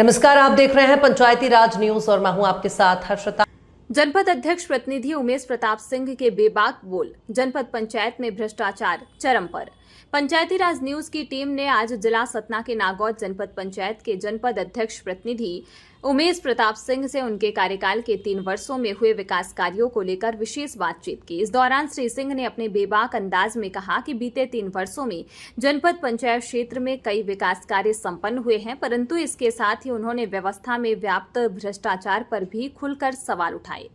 नमस्कार, आप देख रहे हैं पंचायती राज न्यूज और मैं हूं आपके साथ हर्षिता। जनपद अध्यक्ष प्रतिनिधि उमेश प्रताप सिंह के बेबाक बोल, जनपद पंचायत में भ्रष्टाचार चरम पर। पंचायती राज न्यूज की टीम ने आज जिला सतना के नागौद जनपद पंचायत के जनपद अध्यक्ष प्रतिनिधि उमेश प्रताप सिंह से उनके कार्यकाल के 3 वर्षों में हुए विकास कार्यों को लेकर विशेष बातचीत की। इस दौरान श्री सिंह ने अपने बेबाक अंदाज में कहा कि बीते 3 वर्षों में जनपद पंचायत क्षेत्र में कई विकास कार्य संपन्न हुए हैं, परंतु इसके साथ ही उन्होंने व्यवस्था में व्याप्त भ्रष्टाचार पर भी खुलकर सवाल उठाए।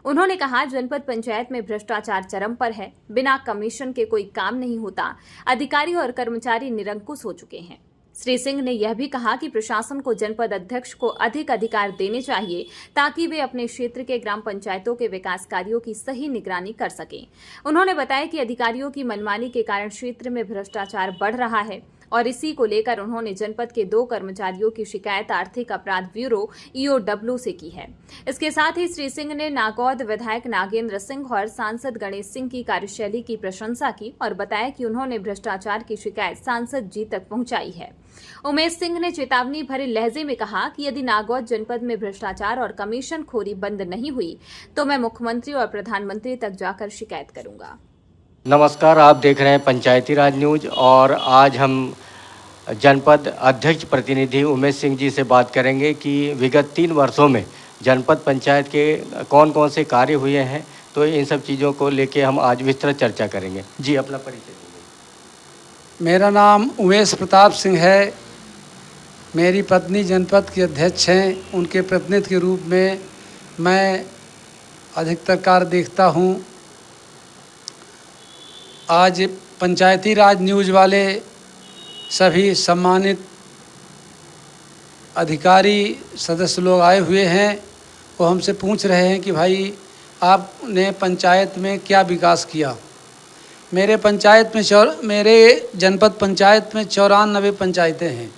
उन्होंने कहा, जनपद पंचायत में भ्रष्टाचार चरम पर है। बिना कमीशन के कोई काम नहीं होता। अधिकारी और कर्मचारी निरंकुश हो चुके हैं। श्री सिंह ने यह भी कहा कि प्रशासन को जनपद अध्यक्ष को अधिक अधिकार देने चाहिए ताकि वे अपने क्षेत्र के ग्राम पंचायतों के विकास कार्यों की सही निगरानी कर सकें। उन्होंने बताया कि अधिकारियों की मनमानी के कारण क्षेत्र में भ्रष्टाचार बढ़ रहा है और इसी को लेकर उन्होंने जनपद के 2 कर्मचारियों की शिकायत आर्थिक अपराध ब्यूरो EOW से की है। इसके साथ ही श्री सिंह ने नागौद विधायक नागेंद्र सिंह और सांसद गणेश सिंह की कार्यशैली की प्रशंसा की और बताया कि उन्होंने भ्रष्टाचार की शिकायत सांसद जी तक पहुंचाई है। उमेश सिंह ने चेतावनी भरे लहजे में कहा कि यदि नागौद जनपद में भ्रष्टाचार और कमीशन खोरी बंद नहीं हुई तो मैं मुख्यमंत्री और प्रधानमंत्री तक जाकर शिकायत करूंगा। नमस्कार, आप देख रहे हैं पंचायती राज न्यूज और आज हम जनपद अध्यक्ष प्रतिनिधि उमेश सिंह जी से बात करेंगे कि विगत 3 वर्षों में जनपद पंचायत के कौन कौन से कार्य हुए हैं। तो इन सब चीज़ों को लेके हम आज विस्तृत चर्चा करेंगे। जी, अपना परिचय दीजिए। मेरा नाम उमेश प्रताप सिंह है। मेरी पत्नी जनपद की अध्यक्ष हैं। उनके प्रतिनिधि के रूप में मैं अधिकतर कार्य देखता हूँ। आज पंचायती राज न्यूज़ वाले सभी सम्मानित अधिकारी सदस्य लोग आए हुए हैं। वो हमसे पूछ रहे हैं कि भाई आपने पंचायत में क्या विकास किया। मेरे जनपद पंचायत में 94 पंचायतें हैं।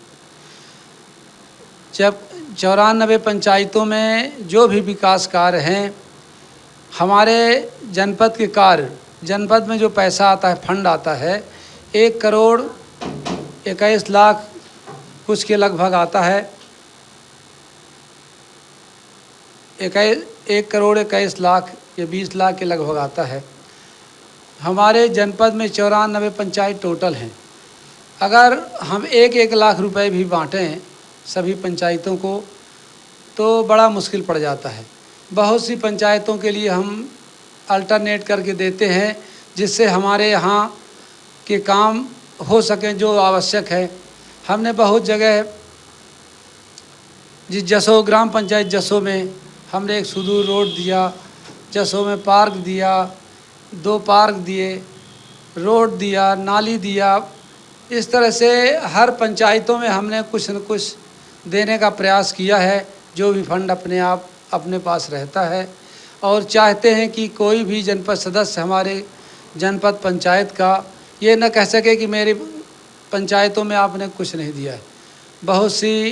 जब 94 पंचायतों में जो भी विकास कार्य हैं, हमारे जनपद के कार्य, जनपद में जो पैसा आता है, फंड आता है, 1 करोड़ 21 लाख कुछ के लगभग आता है। 1 करोड़ 21 लाख या 20 लाख के लगभग आता है। हमारे जनपद में 94 पंचायत टोटल हैं। अगर हम 1-1 लाख रुपए भी बांटें सभी पंचायतों को तो बड़ा मुश्किल पड़ जाता है। बहुत सी पंचायतों के लिए हम अल्टरनेट करके देते हैं जिससे हमारे यहाँ के काम हो सकें जो आवश्यक है। हमने बहुत जगह जसो ग्राम पंचायत जसो में हमने एक सुदूर रोड दिया, जसो में पार्क दिया, 2 पार्क दिए, रोड दिया, नाली दिया। इस तरह से हर पंचायतों में हमने कुछ न कुछ देने का प्रयास किया है। जो भी फंड अपने आप अपने पास रहता है और चाहते हैं कि कोई भी जनपद सदस्य हमारे जनपद पंचायत का ये न कह सके कि मेरी पंचायतों में आपने कुछ नहीं दिया है। बहुत सी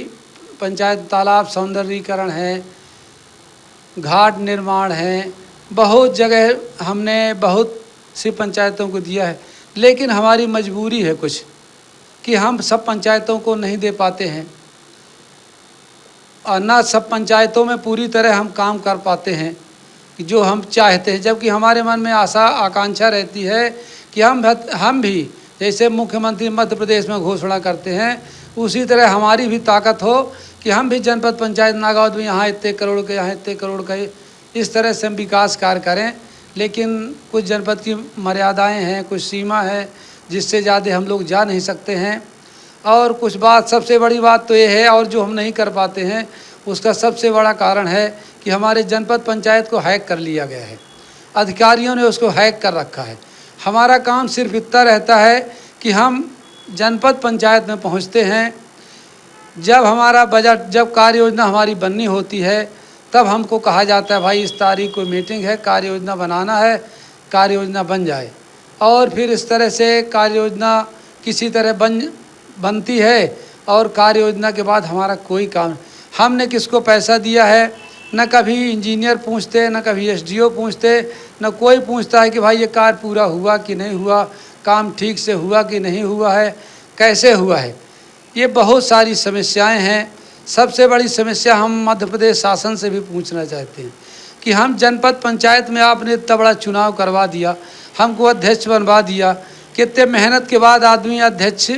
पंचायत तालाब सौंदर्यीकरण है, घाट निर्माण है, बहुत जगह हमने बहुत सी पंचायतों को दिया है। लेकिन हमारी मजबूरी है कुछ कि हम सब पंचायतों को नहीं दे पाते हैं और ना सब पंचायतों में पूरी तरह हम काम कर पाते हैं कि जो हम चाहते हैं। जबकि हमारे मन में आशा आकांक्षा रहती है कि हम भी जैसे मुख्यमंत्री मध्य प्रदेश में घोषणा करते हैं उसी तरह हमारी भी ताकत हो कि हम भी जनपद पंचायत नागौद में यहाँ इतने करोड़ के, यहाँ इतने करोड़ के, इस तरह से हम विकास कार्य करें। लेकिन कुछ जनपद की मर्यादाएं हैं, कुछ सीमा है जिससे ज़्यादा हम लोग जा नहीं सकते हैं। और कुछ बात, सबसे बड़ी बात तो ये है और जो हम नहीं कर पाते हैं उसका सबसे बड़ा कारण है कि हमारे जनपद पंचायत को हैक कर लिया गया है। अधिकारियों ने उसको हैक कर रखा है। हमारा काम सिर्फ इतना रहता है कि हम जनपद पंचायत में पहुंचते हैं, जब हमारा बजट, जब कार्य योजना हमारी बननी होती है तब हमको कहा जाता है भाई इस तारीख को मीटिंग है, कार्य योजना बनाना है, कार्य योजना बन जाए। और फिर इस तरह से कार्य योजना किसी तरह बनती है और कार्य योजना के बाद हमारा कोई काम, हमने किसको पैसा दिया है, न कभी इंजीनियर पूछते, न कभी SDO पूछते, न कोई पूछता है कि भाई ये कार्य पूरा हुआ कि नहीं हुआ, काम ठीक से हुआ कि नहीं हुआ है, कैसे हुआ है। ये बहुत सारी समस्याएं हैं सबसे बड़ी समस्या हम मध्य प्रदेश शासन से भी पूछना चाहते हैं कि हम जनपद पंचायत में आपने इतना बड़ा चुनाव करवा दिया, हमको अध्यक्ष बनवा दिया, कितने मेहनत के बाद आदमी अध्यक्ष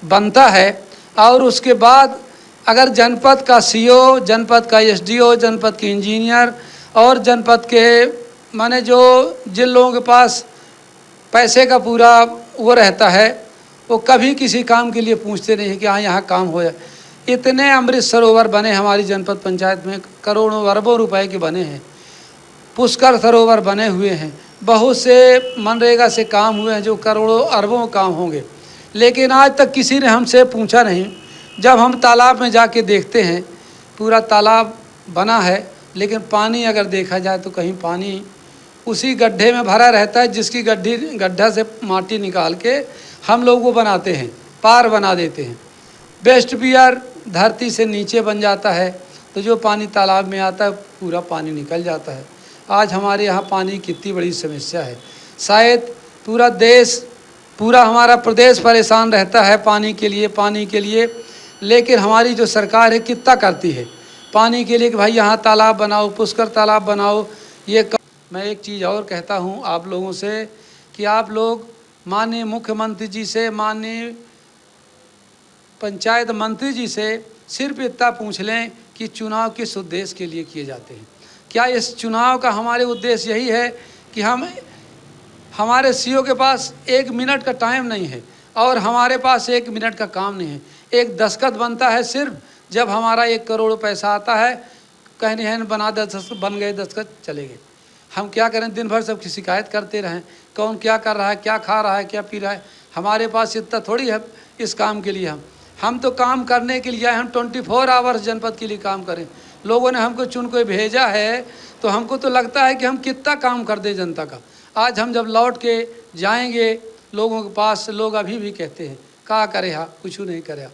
बनता है, और उसके बाद अगर जनपद का सीओ, जनपद का एसडीओ, जनपद के इंजीनियर और जनपद के माने जो जिन लोगों के पास पैसे का पूरा वो रहता है, वो कभी किसी काम के लिए पूछते नहीं कि हाँ यहाँ काम हो जाए। इतने अमृत सरोवर बने हमारी जनपद पंचायत में, करोड़ों अरबों रुपए के बने हैं, पुष्कर सरोवर बने हुए हैं, बहुत से मनरेगा से काम हुए हैं जो करोड़ों अरबों काम होंगे, लेकिन आज तक किसी ने हमसे पूछा नहीं। जब हम तालाब में जाके देखते हैं, पूरा तालाब बना है, लेकिन पानी अगर देखा जाए तो कहीं पानी उसी गड्ढे में भरा रहता है जिसकी गड्ढा से माटी निकाल के हम लोग वो बनाते हैं, पार बना देते हैं। बेस्ट बियर धरती से नीचे बन जाता है, तो जो पानी तालाब में आता है पूरा पानी निकल जाता है। आज हमारे यहाँ पानी की कितनी बड़ी समस्या है। शायद पूरा देश, पूरा हमारा प्रदेश परेशान रहता है पानी के लिए, लेकिन हमारी जो सरकार है कितना करती है पानी के लिए कि भाई यहाँ तालाब बनाओ, पुष्कर तालाब बनाओ। मैं एक चीज़ और कहता हूँ आप लोगों से कि आप लोग माननीय मुख्यमंत्री जी से, माननीय पंचायत मंत्री जी से सिर्फ इतना पूछ लें कि चुनाव किस उद्देश्य के लिए किए जाते हैं। क्या इस चुनाव का हमारे उद्देश्य यही है कि हमारे सीओ के पास 1 मिनट का टाइम नहीं है और हमारे पास 1 मिनट का काम नहीं है। एक दस्तखत बनता है सिर्फ जब हमारा 1 करोड़ पैसा आता है, कहने हैं बना दस्तखत, बन गए दस्तखत, चले गए। हम क्या करें, दिन भर सबकी शिकायत करते रहें, कौन क्या कर रहा है, क्या खा रहा है, क्या पी रहा है। हमारे पास इतना थोड़ी है इस काम के लिए। हम तो काम करने के लिए हम 24 आवर्स जनपद के लिए काम करें। लोगों ने हमको चुन के भेजा है तो हमको तो लगता है कि हम कितना काम कर दें जनता का। आज हम जब लौट के जाएंगे लोगों के पास, लोग अभी भी कहते हैं का करे हा, कुछ नहीं करे,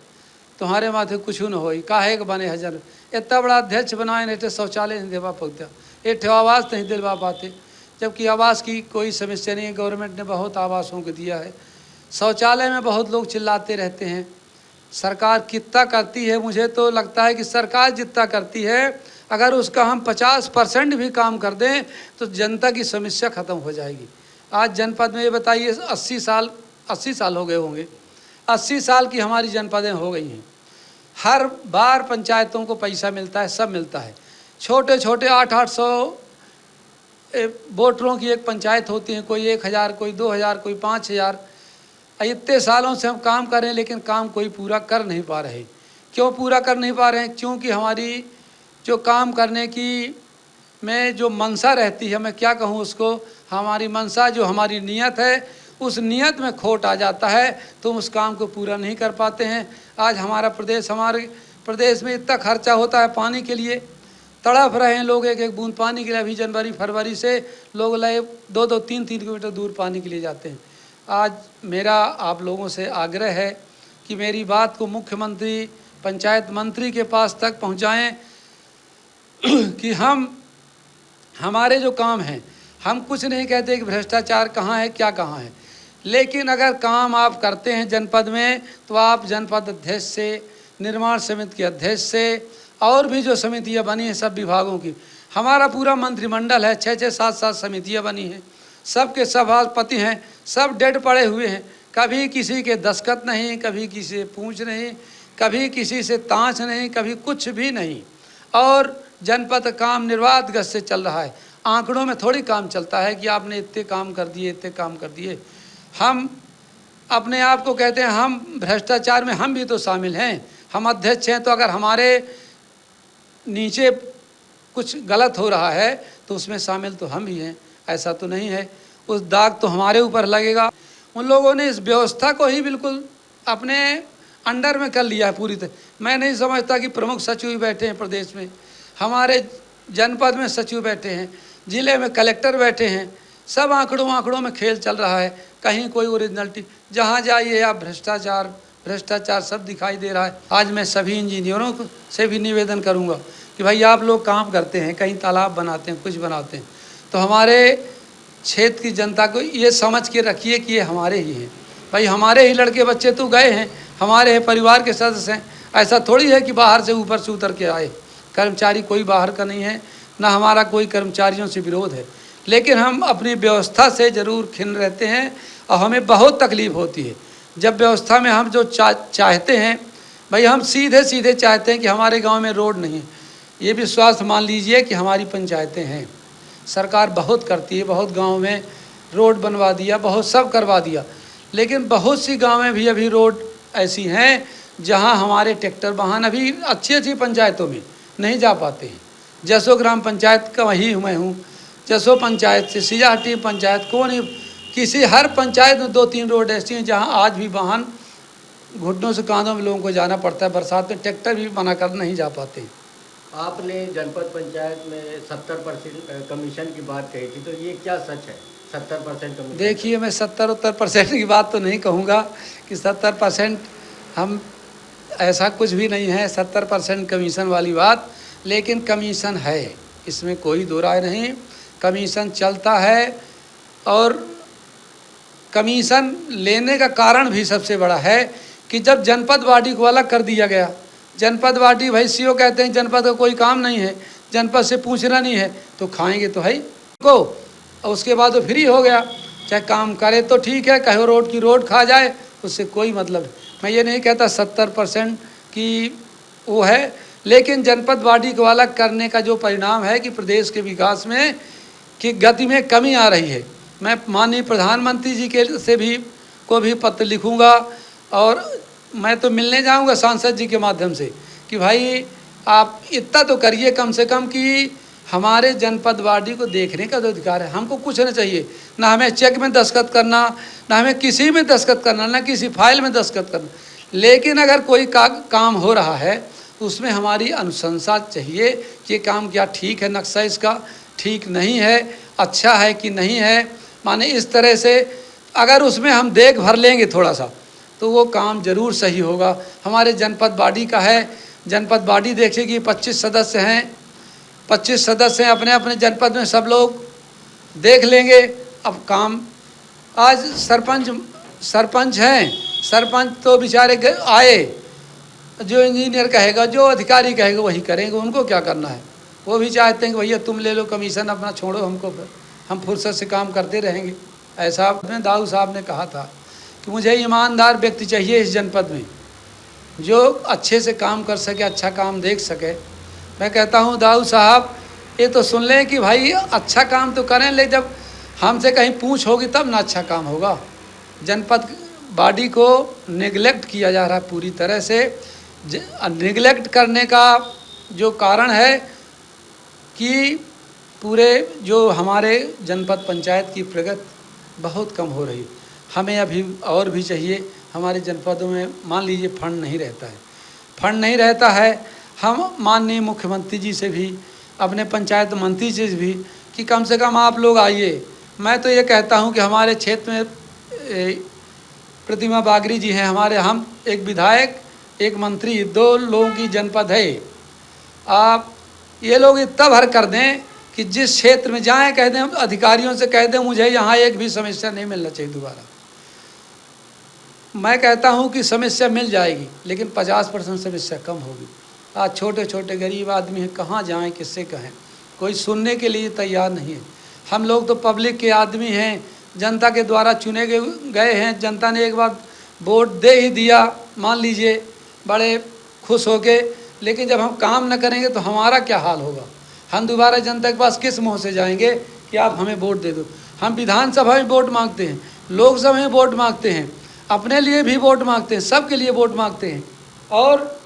तुम्हारे माथे कुछ न हो, काहे के बने हजर, इतना बड़ा अध्यक्ष बनाए नहीं थे, शौचालय नहीं देवा पकता, एक आवास नहीं दिलवा पाते, जबकि आवास की कोई समस्या नहीं है। गवर्नमेंट ने बहुत आवासों को दिया है। शौचालय में बहुत लोग चिल्लाते रहते हैं सरकार कितना करती है। मुझे तो लगता है कि सरकार जितना करती है, अगर उसका हम 50% भी काम कर दें तो जनता की समस्या ख़त्म हो जाएगी। आज जनपद में ये बताइए 80 साल हो गए होंगे, 80 साल की हमारी जनपदें हो गई हैं। हर बार पंचायतों को पैसा मिलता है, सब मिलता है। छोटे छोटे 800 वोटरों की एक पंचायत होती है, कोई 1000, कोई 2000, कोई 5000। इतने सालों से हम काम कर रहे हैं लेकिन काम कोई पूरा कर नहीं पा रहे। क्यों पूरा कर नहीं पा रहे हैं? क्योंकि हमारी जो काम करने की में जो मनसा रहती है, मैं क्या कहूँ उसको, हमारी मनसा जो हमारी नीयत है, उस नीयत में खोट आ जाता है तो उस काम को पूरा नहीं कर पाते हैं। आज हमारे प्रदेश में इतना खर्चा होता है पानी के लिए, तड़प रहे हैं लोग एक बूंद पानी के लिए। अभी जनवरी फरवरी से लोग 2-2, 3-3 किलोमीटर दूर पानी के लिए जाते हैं। आज मेरा आप लोगों से आग्रह है कि मेरी बात को मुख्यमंत्री, पंचायत मंत्री के पास तक पहुंचाएं कि हमारे जो काम हैं, हम कुछ नहीं कहते कि भ्रष्टाचार कहाँ है, क्या कहाँ है, लेकिन अगर काम आप करते हैं जनपद में तो आप जनपद अध्यक्ष से, निर्माण समिति के अध्यक्ष से, और भी जो समितियाँ बनी हैं सब विभागों की, हमारा पूरा मंत्रिमंडल है, 6-6, 7-7 समितियाँ बनी हैं, सबके सभापति हैं, सब डेड पड़े हुए हैं। कभी किसी के दस्तखत नहीं, कभी किसी से पूछ नहीं, कभी किसी से तांच नहीं, कभी कुछ भी नहीं। और जनपद काम निर्बाध गति से चल रहा है। आंकड़ों में थोड़ी काम चलता है कि आपने इतने काम कर दिए, इतने काम कर दिए। हम अपने आप को कहते हैं हम भ्रष्टाचार में हम भी तो शामिल हैं, हम अध्यक्ष हैं, तो अगर हमारे नीचे कुछ गलत हो रहा है तो उसमें शामिल तो हम ही हैं, ऐसा तो नहीं है। उस दाग तो हमारे ऊपर लगेगा। उन लोगों ने इस व्यवस्था को ही बिल्कुल अपने अंडर में कर लिया है पूरी तरह। मैं नहीं समझता कि प्रमुख सचिव बैठे हैं प्रदेश में, हमारे जनपद में सचिव बैठे हैं, जिले में कलेक्टर बैठे हैं, सब आंकड़ों में खेल चल रहा है। कहीं कोई ओरिजिनलिटी, जहाँ जाइए आप भ्रष्टाचार सब दिखाई दे रहा है। आज मैं सभी इंजीनियरों से भी निवेदन करूँगा कि भाई आप लोग काम करते हैं, कहीं तालाब बनाते हैं, कुछ बनाते हैं, तो हमारे क्षेत्र की जनता को ये समझ के रखिए कि ये हमारे ही हैं। भाई हमारे ही लड़के बच्चे तो गए हैं, हमारे परिवार के सदस्य हैं। ऐसा थोड़ी है कि बाहर से ऊपर से उतर के आए। कर्मचारी कोई बाहर का नहीं है, ना हमारा कोई कर्मचारियों से विरोध है, लेकिन हम अपनी व्यवस्था से ज़रूर खिन्न रहते हैं और हमें बहुत तकलीफ़ होती है जब व्यवस्था में हम जो चाहते हैं। भाई हम सीधे सीधे चाहते हैं कि हमारे गांव में रोड नहीं है। ये विश्वास मान लीजिए कि हमारी पंचायतें हैं, सरकार बहुत करती है, बहुत गांव में रोड बनवा दिया, बहुत सब करवा दिया, लेकिन बहुत सी गाँव में भी अभी रोड ऐसी हैं जहां हमारे ट्रैक्टर वाहन अभी अच्छी अच्छी पंचायतों में नहीं जा पाते हैं। जसो ग्राम पंचायत का वही मैं हूँ, जसो पंचायत से सिजाहटी पंचायत कौन ही किसी हर पंचायत में 2-3 रोड ऐसी हैं जहाँ आज भी वाहन घुटनों से कांधों में लोगों को जाना पड़ता है। बरसात में ट्रैक्टर भी मना कर नहीं जा पाते। आपने जनपद पंचायत में 70% कमीशन की बात कही थी, तो ये क्या सच है 70% कमीशन? देखिए, मैं 70-70% की बात तो नहीं कहूँगा कि 70% हम, ऐसा कुछ भी नहीं है 70% कमीशन वाली बात, लेकिन कमीशन है, इसमें कोई दो राय नहीं। कमीशन चलता है और कमीशन लेने का कारण भी सबसे बड़ा है कि जब जनपद बॉडी को अलग कर दिया गया, जनपद बॉडी भाई सीओ कहते हैं जनपद का कोई काम नहीं है, जनपद से पूछना नहीं है, तो खाएंगे तो है को, और उसके बाद वो फ्री हो गया। चाहे काम करे तो ठीक है, कहो रोड की रोड खा जाए, उससे कोई मतलब नहीं। मैं ये नहीं कहता 70% की वो है, लेकिन जनपद बॉडी को अलग करने का जो परिणाम है कि प्रदेश के विकास में की गति में कमी आ रही है। मैं माननीय प्रधानमंत्री जी के से भी को भी पत्र लिखूंगा और मैं तो मिलने जाऊंगा सांसद जी के माध्यम से कि भाई आप इतना तो करिए कम से कम कि हमारे जनपद बॉडी को देखने का जो अधिकार है, हमको कुछ नहीं चाहिए, ना हमें चेक में दस्तखत करना, ना हमें किसी में दस्तखत करना, ना किसी फाइल में दस्तखत करना, लेकिन अगर कोई काम हो रहा है उसमें हमारी अनुशंसा चाहिए कि ये काम क्या ठीक है, नक्शा इसका ठीक नहीं है, अच्छा है कि नहीं है, माने इस तरह से अगर उसमें हम देख भर लेंगे थोड़ा सा तो वो काम ज़रूर सही होगा। हमारे जनपद बॉडी का है, जनपद बॉडी देखेगी 25 सदस्य हैं, 25 सदस्य हैं अपने अपने जनपद में, सब लोग देख लेंगे। अब काम आज सरपंच हैं, सरपंच तो बेचारे आए, जो इंजीनियर कहेगा, जो अधिकारी कहेगा वही करेंगे, उनको क्या करना है। वो भी चाहते हैं कि भैया तुम ले लो कमीशन, अपना छोड़ो हमको, हम फुर्सत से काम करते रहेंगे। ऐसा दाऊ साहब ने कहा था कि मुझे ईमानदार व्यक्ति चाहिए इस जनपद में जो अच्छे से काम कर सके, अच्छा काम देख सके। मैं कहता हूँ दाऊ साहब ये तो सुन लें कि भाई अच्छा काम तो करें, लेकिन जब हमसे कहीं पूछ होगी तब ना अच्छा काम होगा। जनपद बॉडी को निगलेक्ट किया जा रहा है पूरी तरह से। निगलेक्ट करने का जो कारण है कि पूरे जो हमारे जनपद पंचायत की प्रगति बहुत कम हो रही है। हमें अभी और भी चाहिए। हमारे जनपदों में मान लीजिए फंड नहीं रहता है, हम माननीय मुख्यमंत्री जी से भी, अपने पंचायत मंत्री से भी कि कम से कम आप लोग आइए। मैं तो ये कहता हूँ कि हमारे क्षेत्र में प्रतिमा बागरी जी हैं हमारे, हम एक विधायक एक मंत्री 2 लोगों की जनपद है। आप ये लोग इतना भर कर दें कि जिस क्षेत्र में जाएं कह दें, अधिकारियों से कह दें मुझे यहाँ एक भी समस्या नहीं मिलना चाहिए दोबारा। मैं कहता हूँ कि समस्या मिल जाएगी, लेकिन 50% समस्या कम होगी। आज छोटे छोटे गरीब आदमी हैं, कहाँ जाएं, किससे कहें, कोई सुनने के लिए तैयार नहीं है। हम लोग तो पब्लिक के आदमी हैं, जनता के द्वारा चुने गए हैं। जनता ने एक बार वोट दे ही दिया, मान लीजिए बड़े खुश हो के, लेकिन जब हम काम न करेंगे तो हमारा क्या हाल होगा। हम दोबारा जनता के पास किस मुँह से जाएंगे कि आप हमें वोट दे दो। हम विधानसभा में वोट मांगते हैं, लोकसभा में वोट मांगते हैं, अपने लिए भी वोट मांगते हैं, सबके लिए वोट मांगते हैं। और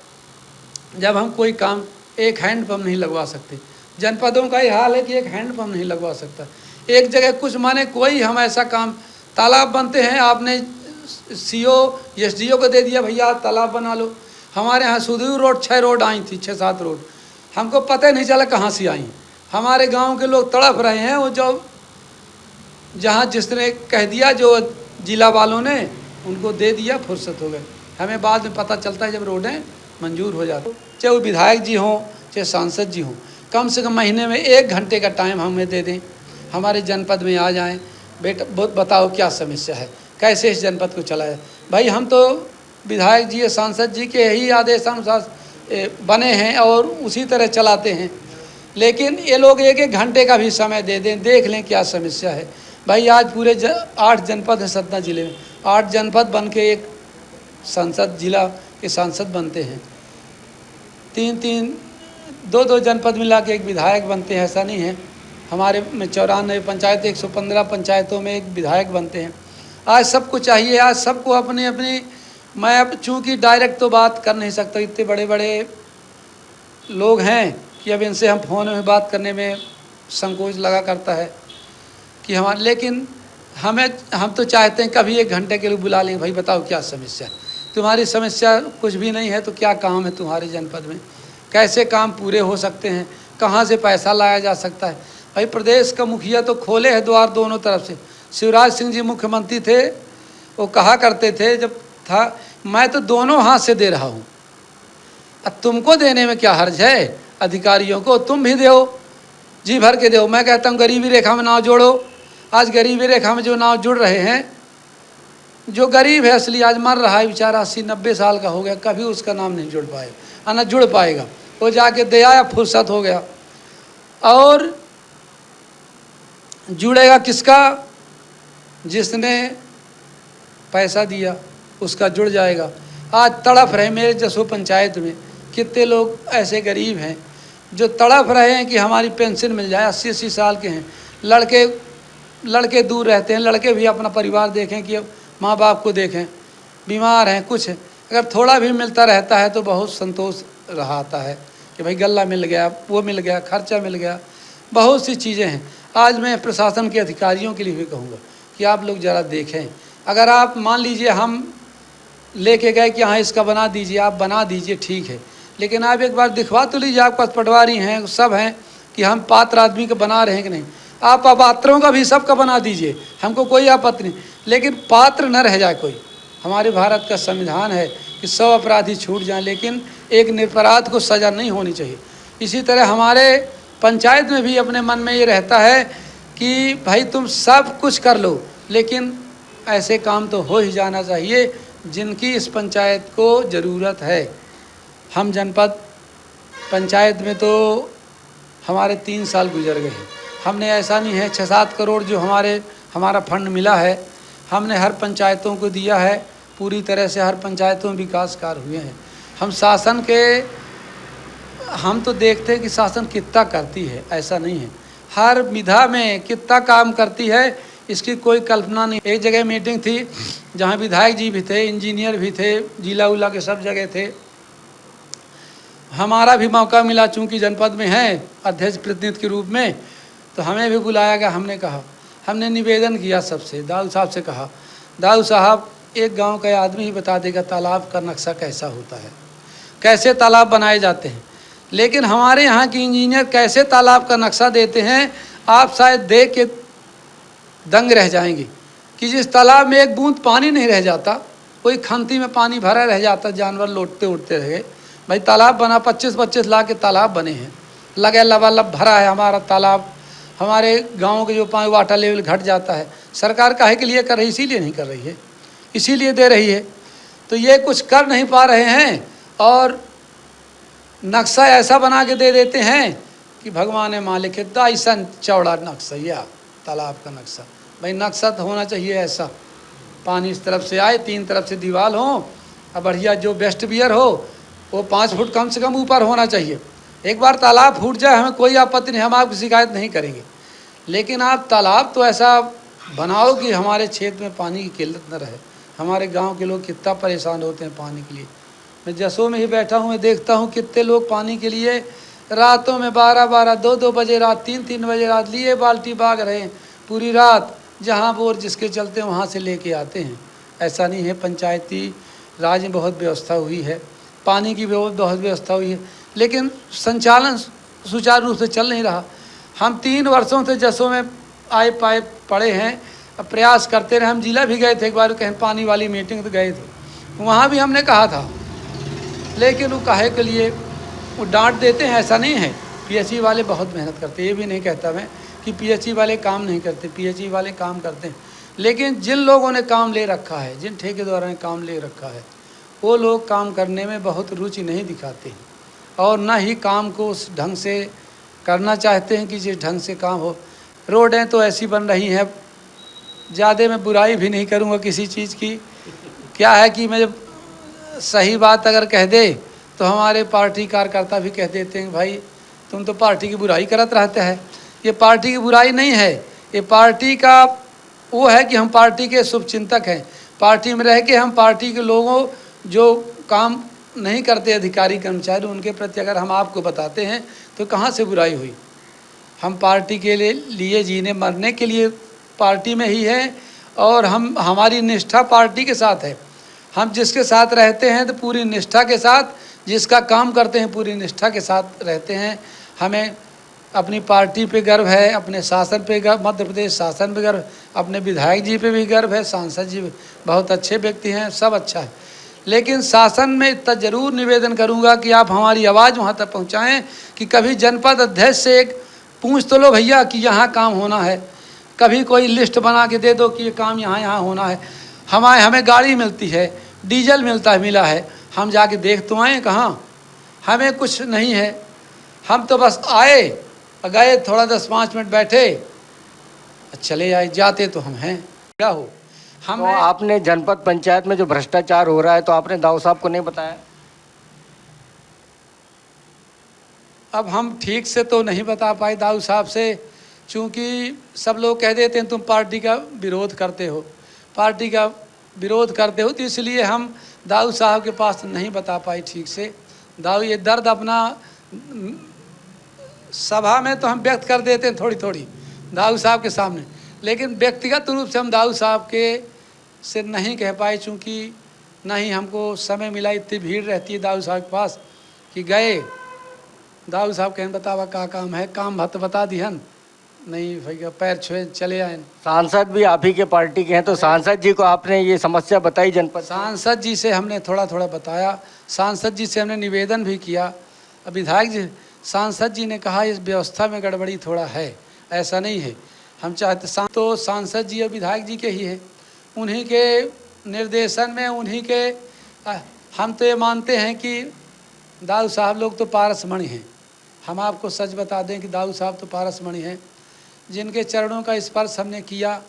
जब हम कोई काम, एक हैंडपम्प नहीं लगवा सकते, जनपदों का ही हाल है कि एक हैंडपम्प नहीं लगवा सकता। एक जगह कुछ माने कोई हम ऐसा काम, तालाब बनते हैं, आपने सीओ एसडीओ को दे दिया भैया तालाब बना लो। हमारे यहाँ सुदूर रोड 6 रोड आई थी, 6-7 रोड, हमको पता ही नहीं चला कहाँ से आई। हमारे गांव के लोग तड़प रहे हैं, वो जो जहाँ जिसने कह दिया, जो जिला वालों ने उनको दे दिया, फुर्सत हो गए। हमें बाद में पता चलता है जब रोडें मंजूर हो जाती। चाहे वो विधायक जी हों चाहे सांसद जी हों, कम से कम महीने में 1 घंटे का टाइम हमें दे दें, हमारे जनपद में आ जाएं। बेटा बताओ क्या समस्या है, कैसे इस जनपद को चलाए। भाई हम तो विधायक जी सांसद जी के ही आदेशानुसार बने हैं और उसी तरह चलाते हैं। लेकिन ये लोग एक एक घंटे का भी समय दे दें, देख लें क्या समस्या है। भाई आज पूरे 8 जनपद हैं सतना ज़िले में, 8 जनपद बन के एक संसद जिला के सांसद बनते हैं, 2 जनपद मिला के एक विधायक बनते हैं, ऐसा नहीं है। हमारे में 94 पंचायत 115 पंचायतों में एक विधायक बनते हैं। आज सबको चाहिए, आज सबको अपनी अपनी, मैं अब चूँकि डायरेक्ट तो बात कर नहीं सकता, इतने बड़े बड़े लोग हैं कि अब इनसे हम फ़ोन में बात करने में संकोच लगा करता है कि हमारे, लेकिन हम तो चाहते हैं कभी 1 घंटे के लिए बुला लें, भाई बताओ क्या समस्या है, तुम्हारी समस्या कुछ भी नहीं है तो क्या काम है तुम्हारे जनपद में, कैसे काम पूरे हो सकते हैं, कहाँ से पैसा लाया जा सकता है। भाई प्रदेश का मुखिया तो खोले है द्वार दोनों तरफ से। शिवराज सिंह जी मुख्यमंत्री थे, वो कहा करते थे जब था, मैं तो दोनों हाथ से दे रहा हूँ, अब तुमको देने में क्या हर्ज है, अधिकारियों को तुम भी दो, जी भर के दो। मैं कहता हूँ गरीबी रेखा में नाव जोड़ो। आज गरीबी रेखा में जो नाव जुड़ रहे हैं, जो गरीब है असली आज मर रहा है बेचारा, 80-90 साल का हो गया, कभी उसका नाम नहीं जुड़ पाएगा, ना जुड़ पाएगा। वो जाके दे आया, फुर्सत हो गया। और जुड़ेगा किसका, जिसने पैसा दिया उसका जुड़ जाएगा। आज तड़प रहे मेरे जसो पंचायत में कितने लोग ऐसे गरीब हैं जो तड़प रहे हैं कि हमारी पेंशन मिल जाए। 80-80 साल के हैं, लड़के दूर रहते हैं, लड़के भी अपना परिवार देखें कि माँ बाप को देखें, बीमार हैं कुछ है। अगर थोड़ा भी मिलता रहता है तो बहुत संतोष रहता है कि भाई गल्ला मिल गया, वो मिल गया, खर्चा मिल गया, बहुत सी चीज़ें हैं। आज मैं प्रशासन के अधिकारियों के लिए भी कहूँगा कि आप लोग ज़रा देखें, अगर आप मान लीजिए हम लेके गए कि हाँ इसका बना दीजिए, आप बना दीजिए ठीक है, लेकिन आप एक बार दिखवा तो लीजिए, आपके पास पटवारी हैं सब हैं कि हम पात्र आदमी का बना रहे हैं कि नहीं। आप अपात्रों का भी सबका बना दीजिए, हमको कोई आपत्ति नहीं, लेकिन पात्र न रह जाए कोई। हमारे भारत का संविधान है कि 100 अपराधी छूट जाएं, लेकिन एक निरपराध को सज़ा नहीं होनी चाहिए। इसी तरह हमारे पंचायत में भी अपने मन में ये रहता है कि भाई तुम सब कुछ कर लो, लेकिन ऐसे काम तो हो ही जाना चाहिए जिनकी इस पंचायत को ज़रूरत है। हम जनपद पंचायत में तो हमारे 3 साल गुजर गए हैं, हमने ऐसा नहीं है 6-7 करोड़ जो हमारा फंड मिला है हमने हर पंचायतों को दिया है, पूरी तरह से हर पंचायतों में विकास कार्य हुए हैं। हम शासन के हम तो देखते हैं कि शासन कितना करती है, ऐसा नहीं है, हर विधा में कितना काम करती है इसकी कोई कल्पना नहीं। एक जगह मीटिंग थी जहाँ विधायक जी भी थे, इंजीनियर भी थे, जिला उला के सब जगह थे। हमारा भी मौका मिला चूँकि जनपद में है अध्यक्ष प्रतिनिधि के रूप में, तो हमें भी बुलाया गया। हमने निवेदन किया सबसे, दाऊ साहब से कहा, दाऊ साहब एक गांव का आदमी ही बता देगा तालाब का नक्शा कैसा होता है, कैसे तालाब बनाए जाते हैं, लेकिन हमारे यहाँ के इंजीनियर कैसे तालाब का नक्शा देते हैं आप शायद देख के दंग रह जाएंगे कि जिस तालाब में एक बूंद पानी नहीं रह जाता, कोई खंती में पानी भरा रह जाता, जानवर लौटते उड़ते रह गए। भाई तालाब बना 25-25 लाख के तालाब बने हैं, लगे लबालब भरा है हमारा तालाब। हमारे गाँव के जो पानी वाटर लेवल घट जाता है, सरकार काहे के लिए कर रही, इसीलिए नहीं कर रही है, इसीलिए दे रही है। तो ये कुछ कर नहीं पा रहे हैं और नक्शा ऐसा बना के दे देते हैं कि भगवान मालिक है, ऐसा चौड़ा नक्शा या तालाब का नक्शा। भाई नक्शा तो होना चाहिए ऐसा, पानी इस तरफ से आए, 3 तरफ से दीवार हो और बढ़िया जो बेस्ट बियर हो वो 5 फुट कम से कम ऊपर होना चाहिए। एक बार तालाब फूट जाए हमें कोई आपत्ति नहीं, हम आपकी शिकायत नहीं करेंगे, लेकिन आप तालाब तो ऐसा बनाओ कि हमारे क्षेत्र में पानी की किल्लत न रहे। हमारे गांव के लोग कितना परेशान होते हैं पानी के लिए। मैं जसों में ही बैठा हूँ, मैं देखता हूँ कितने लोग पानी के लिए रातों में 12-12, 2-2 बजे रात, 3-3 बजे रात लिए बाल्टी भाग रहे हैं पूरी रात, जहाँ बोर जिसके चलते हैं वहाँ से लेके आते हैं। ऐसा नहीं है, पंचायती राज में बहुत व्यवस्था हुई है, पानी की बहुत व्यवस्था हुई है, लेकिन संचालन सुचारू रूप से चल नहीं रहा। हम 3 वर्षों से जसों में आए पाए पड़े हैं, प्रयास करते रहे। हम जिला भी गए थे एक बार, कहीं पानी वाली मीटिंग तो गए थे, वहाँ भी हमने कहा था, लेकिन वो काहे के लिए वो डांट देते हैं। ऐसा नहीं है, पीएचई वाले बहुत मेहनत करते हैं, ये भी नहीं कहता मैं कि पीएचई वाले काम नहीं करते, पीएचई वाले काम करते हैं, लेकिन जिन लोगों ने काम ले रखा है, जिन ठेकेदारों ने काम ले रखा है, वो लोग काम करने में बहुत रुचि नहीं दिखाते हैं और न ही काम को उस ढंग से करना चाहते हैं कि जिस ढंग से काम हो। रोडें तो ऐसी बन रही हैं, ज़्यादा मैं बुराई भी नहीं करूँगा किसी चीज़ की। क्या है कि मैं जब सही बात अगर कह दे तो हमारे पार्टी कार्यकर्ता भी कह देते हैं भाई तुम तो पार्टी की बुराई करते रहते हैं। ये पार्टी की बुराई नहीं है, ये पार्टी का वो है कि हम पार्टी के शुभचिंतक हैं। पार्टी में रह के हम पार्टी के लोगों जो काम नहीं करते अधिकारी कर्मचारी उनके प्रति अगर हम आपको बताते हैं तो कहाँ से बुराई हुई। हम पार्टी के लिए जीने मरने के लिए पार्टी में ही है और हमारी निष्ठा पार्टी के साथ है। हम जिसके साथ रहते हैं तो पूरी निष्ठा के साथ, जिसका काम करते हैं पूरी निष्ठा के साथ रहते हैं। हमें अपनी पार्टी पे गर्व है, अपने शासन पे गर्व, मध्य प्रदेश शासन पे गर्व, अपने विधायक जी पे भी गर्व है, सांसद जी बहुत अच्छे व्यक्ति हैं, सब अच्छा है। लेकिन शासन में इतना ज़रूर निवेदन करूंगा कि आप हमारी आवाज़ वहाँ तक पहुँचाएँ कि कभी जनपद अध्यक्ष से एक पूछ तो लो भैया कि यहाँ काम होना है, कभी कोई लिस्ट बना के दे दो कि ये काम यहाँ होना है। हमें गाड़ी मिलती है, डीजल मिला है, हम जाके देख तो आए कहाँ, हमें कुछ नहीं है। हम तो बस आए गए, थोड़ा 10-5 मिनट बैठे चले आए, जाते तो हम हैं क्या हो। तो आपने जनपद पंचायत में जो भ्रष्टाचार हो रहा है तो आपने दाऊ साहब को नहीं बताया? अब हम ठीक से तो नहीं बता पाए दाऊ साहब से, चूँकि सब लोग कह देते हैं तुम पार्टी का विरोध करते हो, पार्टी का विरोध करते हो, तो इसलिए हम दाऊ साहब के पास नहीं बता पाए ठीक से। दाऊ ये दर्द अपना सभा में तो हम व्यक्त कर देते हैं थोड़ी थोड़ी दाऊ साहब के सामने, लेकिन व्यक्तिगत रूप से हम दाऊ साहब के से नहीं कह पाए, चूँकि नहीं हमको समय मिला, इतनी भीड़ रहती है दाऊ साहब के पास कि गए दाऊ साहब कहन बतावा का काम है, काम बता दिहन नहीं भैया पैर छुए चले आए। सांसद भी आप ही के पार्टी के हैं, तो सांसद जी को आपने ये समस्या बताई जनपद? सांसद जी से हमने थोड़ा थोड़ा बताया, सांसद जी से हमने निवेदन भी किया। विधायक जी, सांसद जी ने कहा इस व्यवस्था में गड़बड़ी थोड़ा है, ऐसा नहीं है। हम चाहते तो सांसद जी और विधायक जी के ही है, उन्हीं के निर्देशन में, उन्हीं के हम तो ये मानते हैं कि दाऊ साहब लोग तो पारसमणि हैं। हम आपको सच बता दें कि दाऊ साहब तो पारसमणि हैं, जिनके चरणों का स्पर्श हमने किया